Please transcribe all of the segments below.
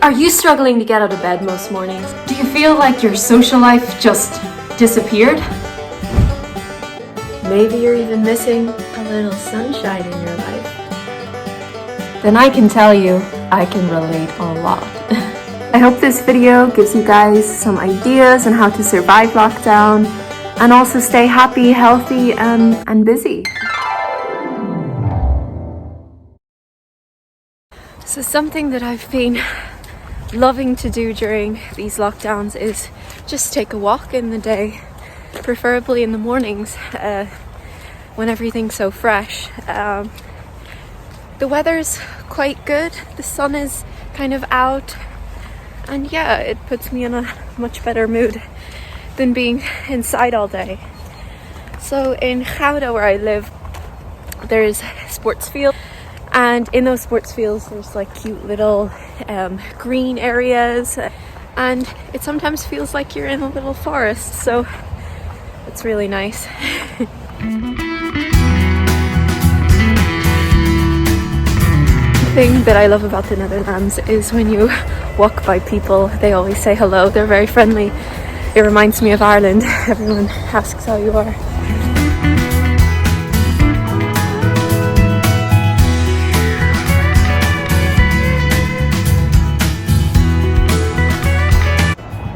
Are you struggling to get out of bed most mornings? Do you feel like your social life just disappeared? Maybe you're even missing a little sunshine in your life. Then I can tell you, I can relate a lot. I hope this video gives you guys some ideas on how to survive lockdown and also stay happy, healthy, and busy. So something that I've been loving to do during these lockdowns is just take a walk in the day, preferably in the mornings when everything's so fresh. The weather's quite good, the sun is kind of out, and yeah, it puts me in a much better mood than being inside all day. So in Gouda, where I live, there's sports fields, and in those sports fields there's like cute little green areas, and it sometimes feels like you're in a little forest, so it's really nice. The thing that I love about the Netherlands is when you walk by people, they always say hello, they're very friendly. It reminds me of Ireland. Everyone asks how you are.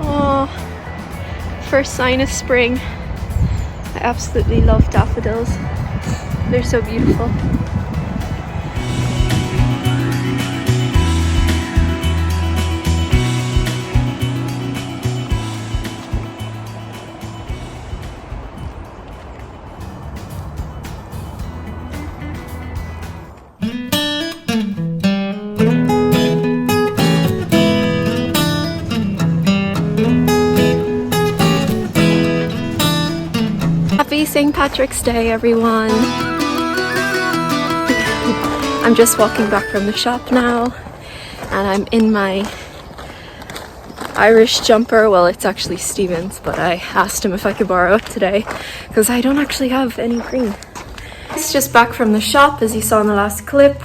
Oh, first sign of spring. I absolutely love daffodils. They're so beautiful. Happy St. Patrick's Day, everyone! I'm just walking back from the shop now, and I'm in my Irish jumper. Well, it's actually Stephen's, but I asked him if I could borrow it today because I don't actually have any cream. It's just back from the shop, as you saw in the last clip,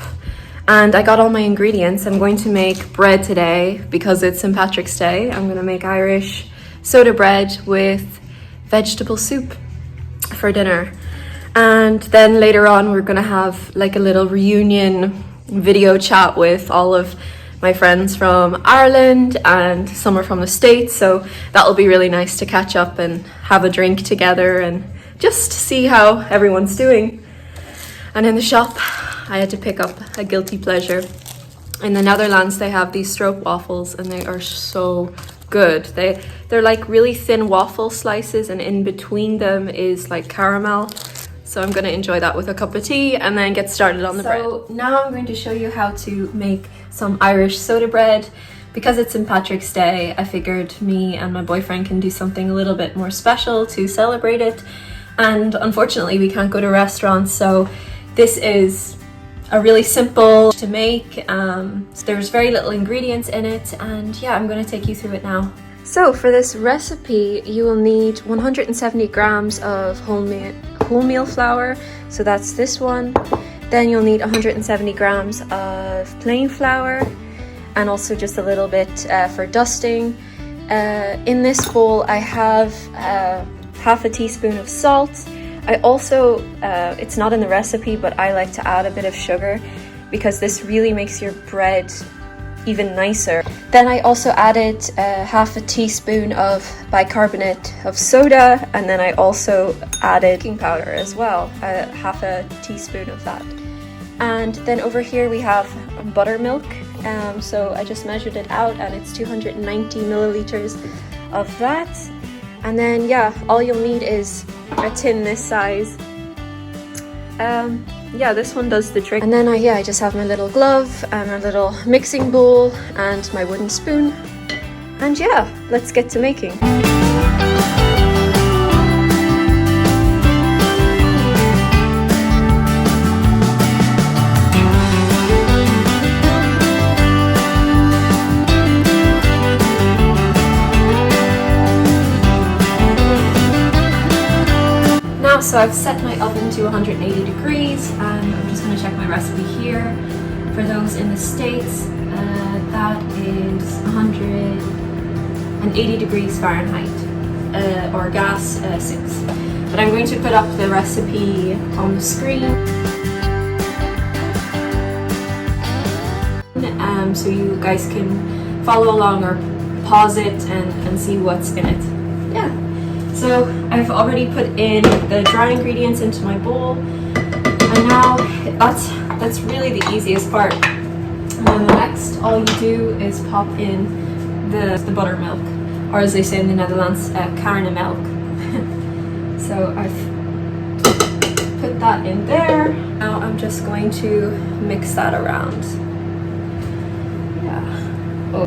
and I got all my ingredients. I'm going to make bread today because it's St. Patrick's Day. I'm going to make Irish soda bread with vegetable soup for dinner, and then later on we're gonna have like a little reunion video chat with all of my friends from Ireland, and some are from the States, so that'll be really nice to catch up and have a drink together and just see how everyone's doing. And in the shop I had to pick up a guilty pleasure. In the Netherlands they have these stroopwafels and they are so good. They're like really thin waffle slices, and in between them is like caramel. So I'm going to enjoy that with a cup of tea and then get started on the bread. So now I'm going to show you how to make some Irish soda bread. Because it's St. Patrick's Day, I figured me and my boyfriend can do something a little bit more special to celebrate it. And unfortunately we can't go to restaurants, so this is a really simple to make. There's very little ingredients in it, and yeah, I'm going to take you through it now. So for this recipe you will need 170 grams of wholemeal flour, so that's this one. Then you'll need 170 grams of plain flour, and also just a little bit for dusting. In this bowl I have half a teaspoon of salt. I also, it's not in the recipe, but I like to add a bit of sugar because this really makes your bread even nicer. Then I also added half a teaspoon of bicarbonate of soda, and then I also added baking powder as well, half a teaspoon of that. And then over here we have buttermilk, so I just measured it out and it's 290 milliliters of that. And then yeah, all you'll need is a tin this size. Yeah, this one does the trick. And then I just have my little glove and a little mixing bowl and my wooden spoon. And yeah, let's get to making. So I've set my oven to 180 degrees, and I'm just going to check my recipe here. For those in the States, that is 180 degrees Fahrenheit, or gas 6. But I'm going to put up the recipe on the screen so you guys can follow along or pause it and see what's in it. Yeah. So I've already put in the dry ingredients into my bowl, and now that's really the easiest part. And then the next, all you do is pop in the buttermilk, or as they say in the Netherlands, karnemelk. So I've put that in there. Now I'm just going to mix that around. Yeah. Oh.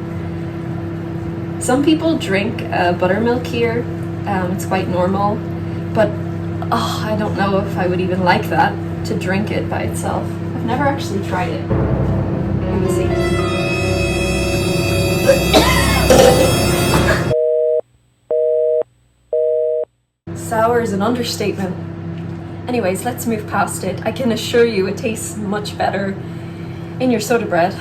Some people drink buttermilk here. It's quite normal, but I don't know if I would even like that, to drink it by itself. I've never actually tried it. Let me see. Sour is an understatement. Anyways, let's move past it. I can assure you it tastes much better in your soda bread.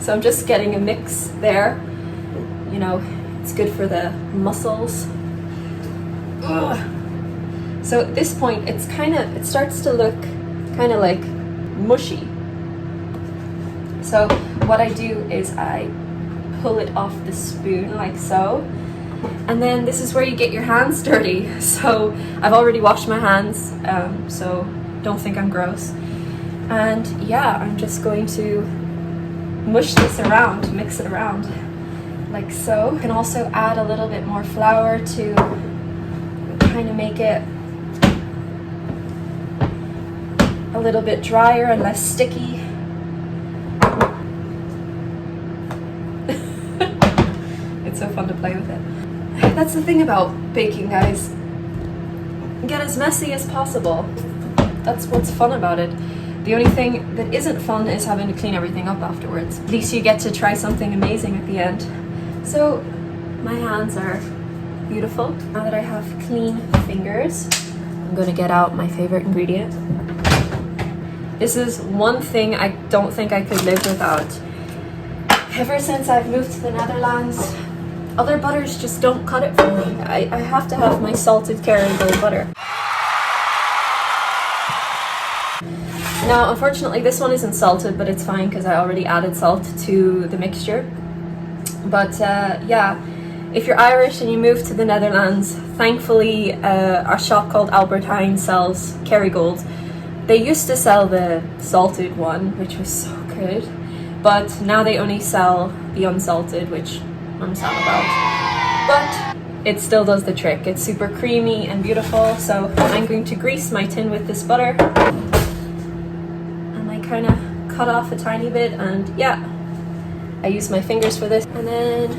So I'm just getting a mix there. You know, it's good for the muscles. Ugh. So at this point, it starts to look kind of like mushy. So what I do is I pull it off the spoon like so. And then this is where you get your hands dirty. So I've already washed my hands, so don't think I'm gross. And yeah, I'm just going to mush this around, mix it around like so. You can also add a little bit more flour to kind of make it a little bit drier and less sticky. It's so fun to play with it. That's the thing about baking, guys. Get as messy as possible. That's what's fun about it. The only thing that isn't fun is having to clean everything up afterwards. At least you get to try something amazing at the end. So my hands are beautiful. Now that I have clean fingers, I'm gonna get out my favorite ingredient. This is one thing I don't think I could live without. Ever since I've moved to the Netherlands, other butters just don't cut it for me. I have to have my salted Kerrygold butter. Now, unfortunately, this one isn't salted, but it's fine because I already added salt to the mixture. But yeah, if you're Irish and you move to the Netherlands, thankfully a shop called Albert Heijn sells Kerrygold. They used to sell the salted one, which was so good, but now they only sell the unsalted, which I'm sad about. But it still does the trick. It's super creamy and beautiful, so I'm going to grease my tin with this butter. And I kind of cut off a tiny bit, and yeah, I use my fingers for this. And then,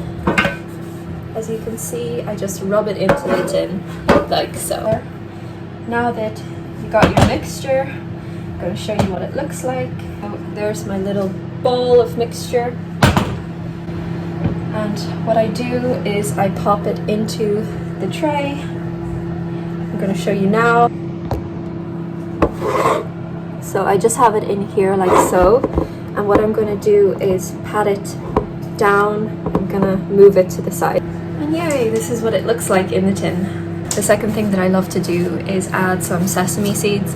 as you can see, I just rub it into the tin, like so. Now that you got your mixture, I'm going to show you what it looks like. Oh, there's my little bowl of mixture. And what I do is I pop it into the tray. I'm going to show you now. So I just have it in here like so. And what I'm going to do is pat it down. I'm going to move it to the side. And yay, this is what it looks like in the tin. The second thing that I love to do is add some sesame seeds.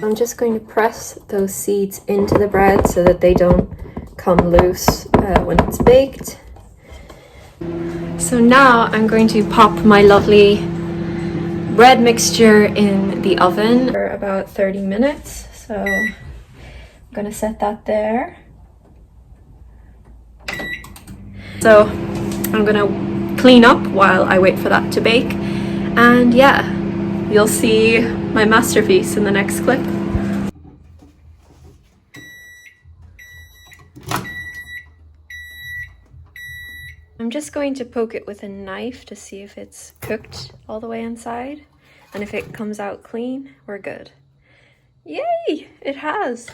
I'm just going to press those seeds into the bread so that they don't come loose when it's baked. So now I'm going to pop my lovely bread mixture in the oven for about 30 minutes. So I'm going to set that there. So I'm going to clean up while I wait for that to bake. And yeah, you'll see my masterpiece in the next clip. I'm just going to poke it with a knife to see if it's cooked all the way inside. And if it comes out clean, we're good. Yay! It has!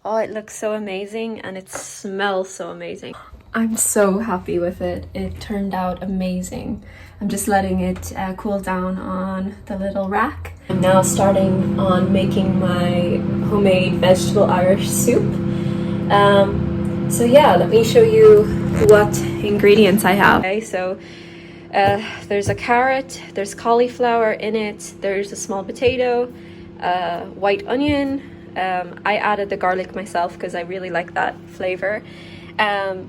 Oh, it looks so amazing and it smells so amazing. I'm so happy with it. It turned out amazing. I'm just letting it cool down on the little rack. I'm now starting on making my homemade vegetable Irish soup. So yeah, let me show you what ingredients I have. Okay, so there's a carrot, there's cauliflower in it, there's a small potato, white onion. I added the garlic myself because I really like that flavor.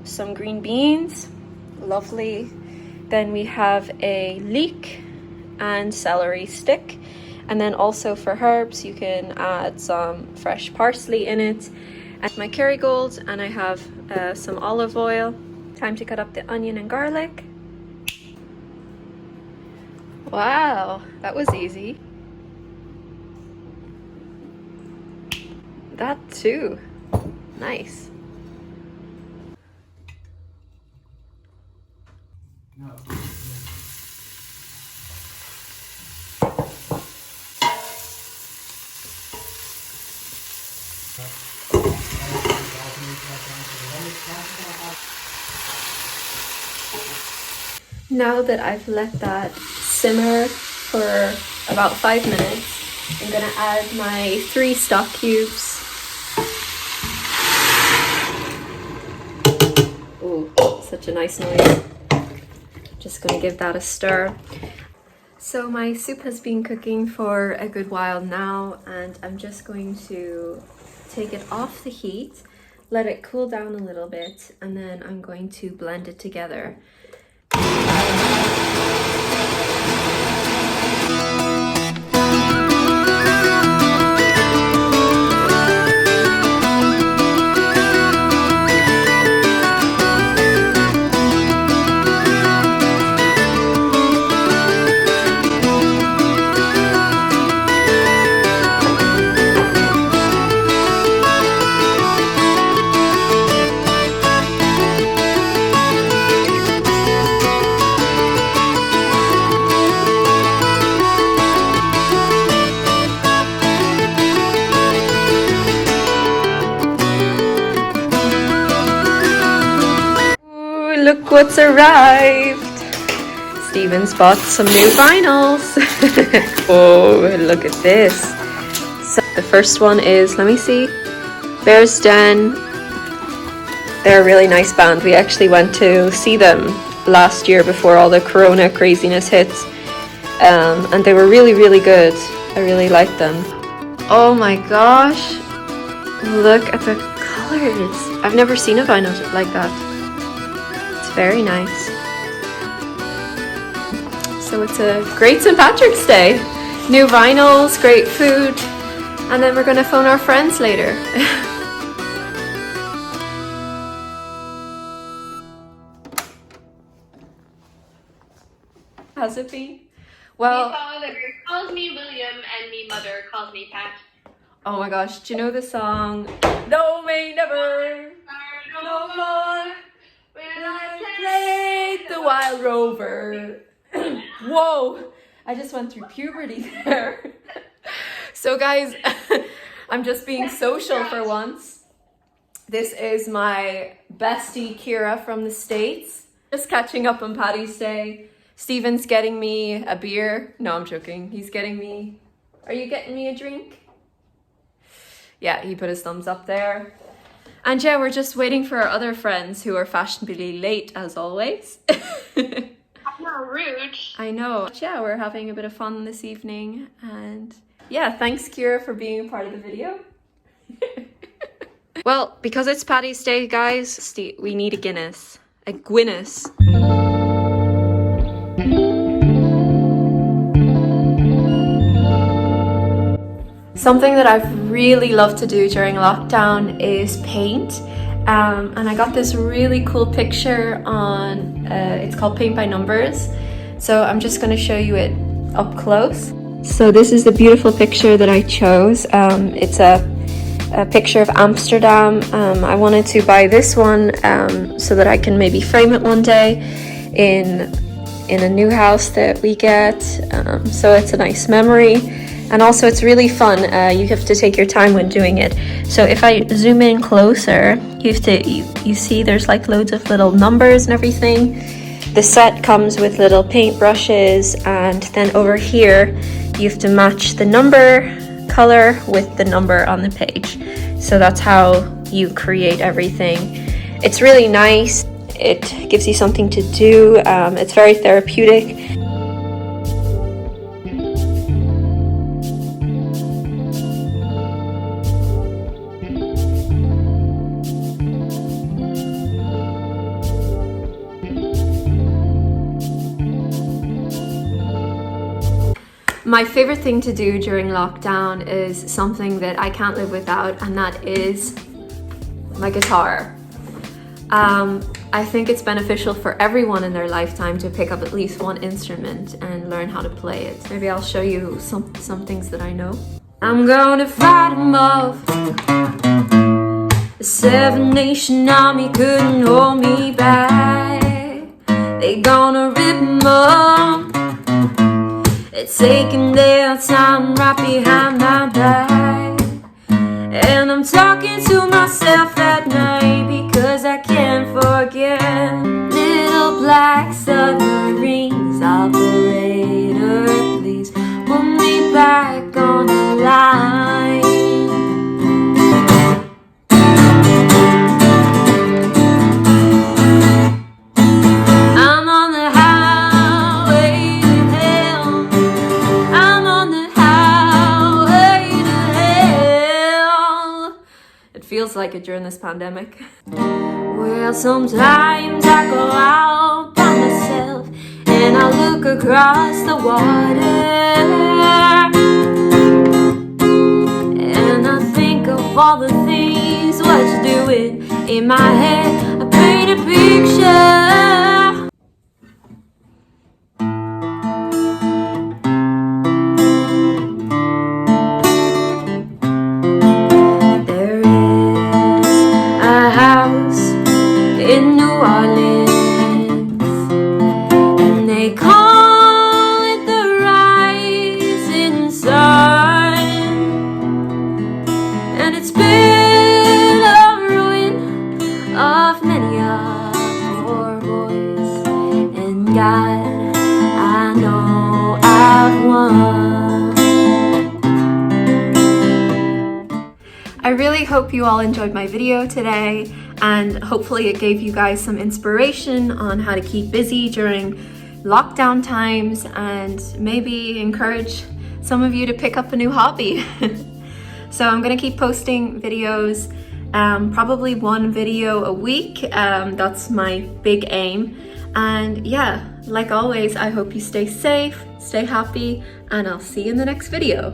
Some green beans, lovely. Then we have a leek and celery stick. And then also for herbs, you can add some fresh parsley in it. And my Kerrygold, and I have some olive oil. Time to cut up the onion and garlic. Wow, that was easy. That too. Nice. Now that I've let that simmer for about 5 minutes, I'm gonna add my 3 stock cubes. Oh, such a nice noise. Just gonna give that a stir. So my soup has been cooking for a good while now, and I'm just going to take it off the heat, let it cool down a little bit, and then I'm going to blend it together. Look what's arrived! Steven's bought some new vinyls. Oh, look at this. So the first one is, let me see, Bears Den. They're a really nice band. We actually went to see them last year before all the corona craziness hit. And they were really, really good. I really liked them. Oh my gosh. Look at the colors. I've never seen a vinyl like that. Very nice. So it's a great St. Patrick's Day. New vinyls, great food, and then we're gonna phone our friends later. Has it been? Well, me father calls me William and me mother calls me Pat. Oh my gosh, do you know the song No May Never No More When I played the Wild Rover? Whoa, I just went through puberty there. So guys, I'm just being social for once. This is my bestie Kira from the States. Just catching up on Paddy's Day. Steven's getting me a beer. No, I'm joking. He's getting me... Are you getting me a drink? Yeah, he put his thumbs up there. And yeah, we're just waiting for our other friends who are fashionably late as always. How rude. I know. But yeah, we're having a bit of fun this evening. And yeah, thanks Kira for being a part of the video. Well, because it's Paddy's Day, guys, we need a Guinness. A Guinness. Something that I've really loved to do during lockdown is paint. And I got this really cool picture on, it's called Paint by Numbers. So I'm just going to show you it up close. So this is the beautiful picture that I chose. It's a picture of Amsterdam. I wanted to buy this one so that I can maybe frame it one day in a new house that we get. So it's a nice memory. And also it's really fun. You have to take your time when doing it. So if I zoom in closer, you see there's like loads of little numbers and everything. The set comes with little paint brushes, and then over here you have to match the number color with the number on the page. So that's how you create everything. It's really nice. It gives you something to do. It's very therapeutic. My favorite thing to do during lockdown is something that I can't live without, and that is my guitar. I think it's beneficial for everyone in their lifetime to pick up at least one instrument and learn how to play it. Maybe I'll show you some things that I know. I'm gonna fight 'em off. The Seven Nation Army couldn't hold me back. They gonna rip 'em up. It's taking their time right behind my back. And I'm talking to myself at night because I can't forget. Little black submarines, operator, please put me back on the line. I'm on the highway to hell. I'm on the highway to hell. It feels like it during this pandemic. Well, sometimes I go out by myself and I look across the water, and I think of all the things what you're doing. In my head I paint a picture. There is a house in New Orleans, and they call it the rising sun, and it's been a ruin of many a poor voice, and God, I know I've won. I really hope you all enjoyed my video today, and hopefully it gave you guys some inspiration on how to keep busy during lockdown times, and maybe encourage some of you to pick up a new hobby. So I'm gonna keep posting videos, probably one video a week. That's my big aim. And yeah, like always, I hope you stay safe, stay happy, and I'll see you in the next video.